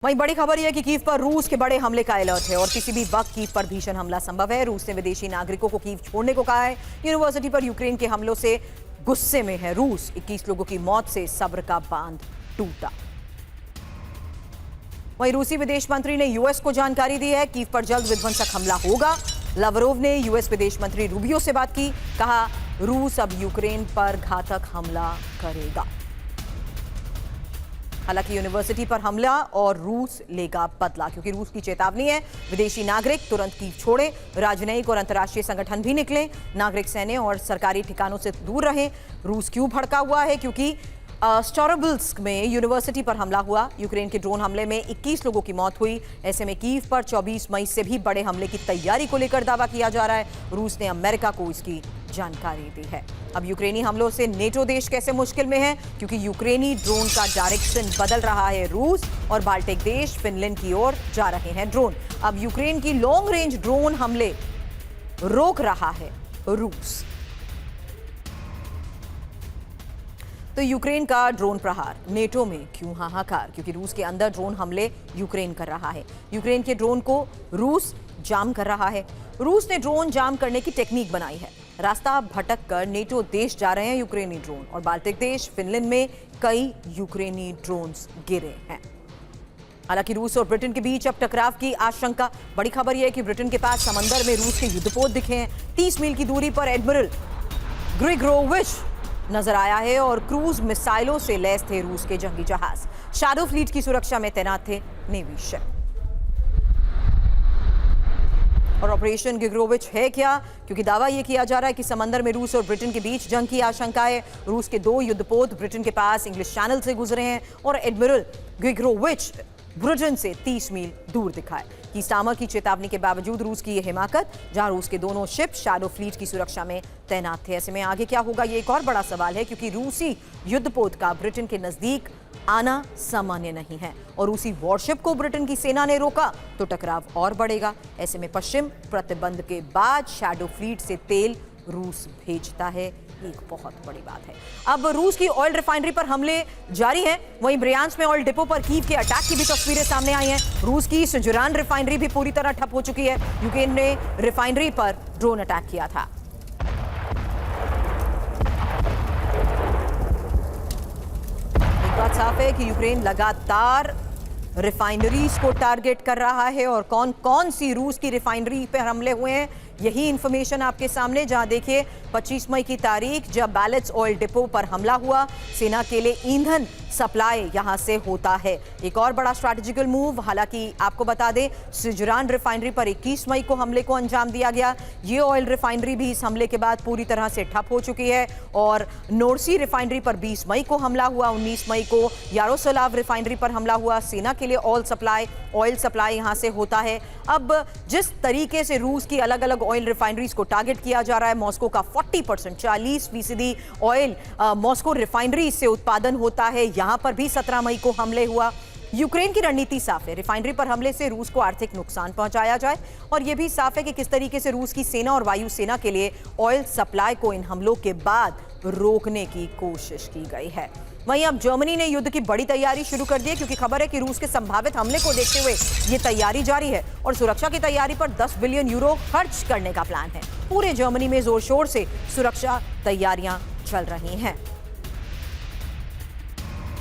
वहीं बड़ी खबर यह है कि कीव पर रूस के बड़े हमले का अलर्ट है और किसी भी वक्त कीव पर भीषण हमला संभव है। रूस ने विदेशी नागरिकों को कीव छोड़ने को कहा है। यूनिवर्सिटी पर यूक्रेन के हमलों से गुस्से में है रूस। 21 लोगों की मौत से सब्र का बांध टूटा। वहीं रूसी विदेश मंत्री ने यूएस को जानकारी दी है कीव पर जल्द विध्वंसक हमला होगा। लावरोव ने यूएस विदेश मंत्री रूबियो से बात की, कहा रूस अब यूक्रेन पर घातक हमला करेगा। हालांकि यूनिवर्सिटी पर हमला और रूस लेगा बदला, क्योंकि रूस की चेतावनी है विदेशी नागरिक तुरंत कीव छोड़े। राजनयिक और अंतर्राष्ट्रीय संगठन भी निकले, नागरिक सैन्य और सरकारी ठिकानों से दूर रहें। रूस क्यों भड़का हुआ है? क्योंकि स्टोरोबिल्स्क में यूनिवर्सिटी पर हमला हुआ। यूक्रेन के ड्रोन हमले में 21 लोगों की मौत हुई। ऐसे में कीव पर 24 मई से भी बड़े हमले की तैयारी को लेकर दावा किया जा रहा है। रूस ने अमेरिका को इसकी जानकारी दी है। अब यूक्रेनी हमलों से नेटो देश कैसे मुश्किल में है? क्योंकि यूक्रेनी ड्रोन का डायरेक्शन बदल रहा है। रूस और बाल्टिक देश फिनलैंड की ओर जा रहे हैं ड्रोन। अब यूक्रेन की लॉन्ग रेंज ड्रोन हमले रोक रहा है रूस। तो यूक्रेन का ड्रोन प्रहार, नेटो में क्यों हाहाकार? क्योंकि रूस के अंदर ड्रोन हमले यूक्रेन कर रहा है। यूक्रेन के ड्रोन को रूस जाम कर रहा है। रूस ने ड्रोन जाम करने की टेक्निक बनाई है। रास्ता भटक कर नेटो देश जा रहे हैं यूक्रेनी ड्रोन, और बाल्टिक देश फिनलैंड में कई यूक्रेनी ड्रोन्स गिरे हैं। हालांकि रूस और ब्रिटेन के बीच अब टकराव की आशंका। बड़ी खबर यह है कि ब्रिटेन के पास समंदर में रूस के युद्धपोत दिखे हैं। 30 मील की दूरी पर एडमिरल ग्रिगोरोविच नजर आया है और क्रूज मिसाइलों से लैस थे रूस के जंगी जहाज। शैडो फ्लीट की सुरक्षा में तैनात थे नेवी शिप। और ऑपरेशन ग्रिगोरोविच है क्या? क्योंकि दावा यह किया जा रहा है कि समंदर में रूस और ब्रिटेन के बीच जंग की आशंका है। रूस के 2 युद्धपोत ब्रिटेन के पास इंग्लिश चैनल से गुजरे हैं और एडमिरल ग्रिगोरोविच ब्रिटेन से 30 मील दूर दिखाए। की स्टामर की चेतावनी के बावजूद रूस की यह हिमाकत, जहां रूस के दोनों शिप शैडो फ्लीट की सुरक्षा में तैनात थे। ऐसे में आगे क्या होगा, ये एक और बड़ा सवाल है, क्योंकि रूसी युद्धपोत का ब्रिटेन के नजदीक आना सामान्य नहीं है और रूसी वॉरशिप को ब्रिटेन की सेना ने रोका तो टकराव और बढ़ेगा। ऐसे में पश्चिम प्रतिबंध के बाद शैडो फ्लीट से तेल रूस भेजता है, एक बहुत बड़ी बात है। अब रूस की ऑयल रिफाइनरी पर हमले जारी हैं। वहीं ब्रियांस्क में ऑयल डिपो पर कीव के अटैक की भी तस्वीरें सामने आई हैं। रूस की सिजुरान रिफाइनरी भी पूरी तरह ठप हो चुकी है। यूक्रेन ने रिफाइनरी पर ड्रोन अटैक किया था। एक बात साफ है कि यूक्रेन लगातार रिफाइनरीज को टारगेट कर रहा है, और कौन कौन सी रूस की रिफाइनरी पर हमले हुए हैं यही इंफॉर्मेशन आपके सामने। जहां देखिए 25 मई की तारीख जब बैलेट्स ऑयल डिपो पर हमला हुआ, सेना के लिए ईंधन सप्लाई यहां से होता है। एक और बड़ा स्ट्रैटेजिकल मूव। हालांकि आपको बता दें सिजुरान रिफाइनरी पर 21 मई को हमले को अंजाम दिया गया। ये ऑयल रिफाइनरी भी इस हमले के बाद पूरी तरह से ठप हो चुकी है। और नोर्सी रिफाइनरी पर 20 मई को हमला हुआ। 19 मई को यारोस्लाव रिफाइनरी पर हमला हुआ। सेना के लिए ऑयल सप्लाई यहां से होता है। अब जिस तरीके से रूस की अलग अलग ऑयल रिफाइनरीज को टारगेट किया जा रहा है, मॉस्को का 40% 40% ऑयल मॉस्को रिफाइनरी से उत्पादन होता है। यहां पर भी 17 मई को हमले हुआ। यूक्रेन की रणनीति साफ है, रिफाइनरी पर हमले से रूस को आर्थिक नुकसान पहुंचाया जाए, और यह भी साफ है कि किस तरीके से रूस की सेना और वायुसेना के लिए ऑयल सप्लाई को इन हमलों के बाद रोकने की कोशिश की गई है। वहीं अब जर्मनी ने युद्ध की बड़ी तैयारी शुरू कर दी है, क्योंकि खबर है कि रूस के संभावित हमले को देखते हुए ये तैयारी जारी है और सुरक्षा की तैयारी पर 10 बिलियन यूरो खर्च करने का प्लान है। पूरे जर्मनी में जोर शोर से सुरक्षा तैयारियां चल रही हैं।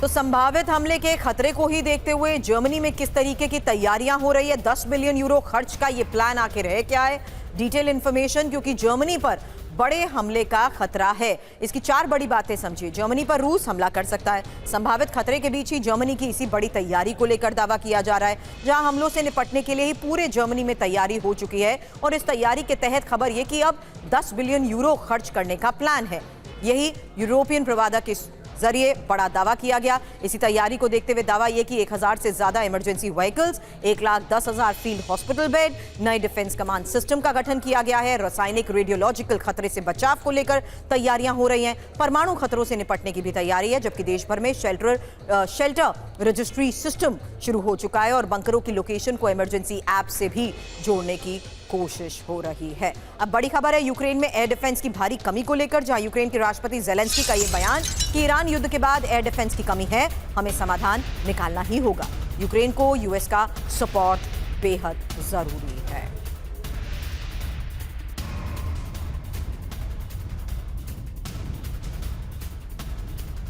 तो संभावित हमले के खतरे को ही देखते हुए जर्मनी में किस तरीके की तैयारियां हो रही है, 10 बिलियन यूरो खर्च का ये प्लान आखिर है क्या है? डिटेल इंफॉर्मेशन, क्योंकि जर्मनी पर बड़े हमले का खतरा है। इसकी 4 बड़ी बातें समझिए। जर्मनी पर रूस हमला कर सकता है। संभावित खतरे के बीच ही जर्मनी की इसी बड़ी तैयारी को लेकर दावा किया जा रहा है, जहां हमलों से निपटने के लिए ही पूरे जर्मनी में तैयारी हो चुकी है। और इस तैयारी के तहत खबर यह कि अब 10 बिलियन यूरो खर्च करने का प्लान है। यही यूरोपियन प्रवक्ता के जरिए बड़ा दावा किया गया। इसी तैयारी को देखते हुए दावा यह कि 1000 से ज्यादा emergency vehicles, 1,10,000 field hospital bed, नए डिफेंस कमांड सिस्टम का गठन किया गया है। रासायनिक रेडियोलॉजिकल खतरे से बचाव को लेकर तैयारियां हो रही हैं। परमाणु खतरों से निपटने की भी तैयारी है, जबकि देश भर में शेल्टर रजिस्ट्री सिस्टम शुरू हो चुका है और बंकरों की लोकेशन को इमरजेंसी ऐप से भी जोड़ने की कोशिश हो रही है। अब बड़ी खबर है यूक्रेन में एयर डिफेंस की भारी कमी को लेकर, जहां यूक्रेन के राष्ट्रपति ज़ेलेंस्की का यह बयान कि ईरान युद्ध के बाद एयर डिफेंस की कमी है, हमें समाधान निकालना ही होगा। यूक्रेन को यूएस का सपोर्ट बेहद जरूरी है।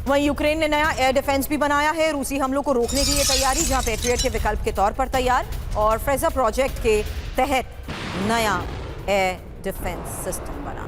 वहीं यूक्रेन ने नया एयर डिफेंस भी बनाया है। रूसी हमलों को रोकने की ये तैयारी, जहां पैट्रियट के विकल्प के तौर पर तैयार, और फ्रेजा प्रोजेक्ट के तहत नया एयर डिफेंस सिस्टम बना।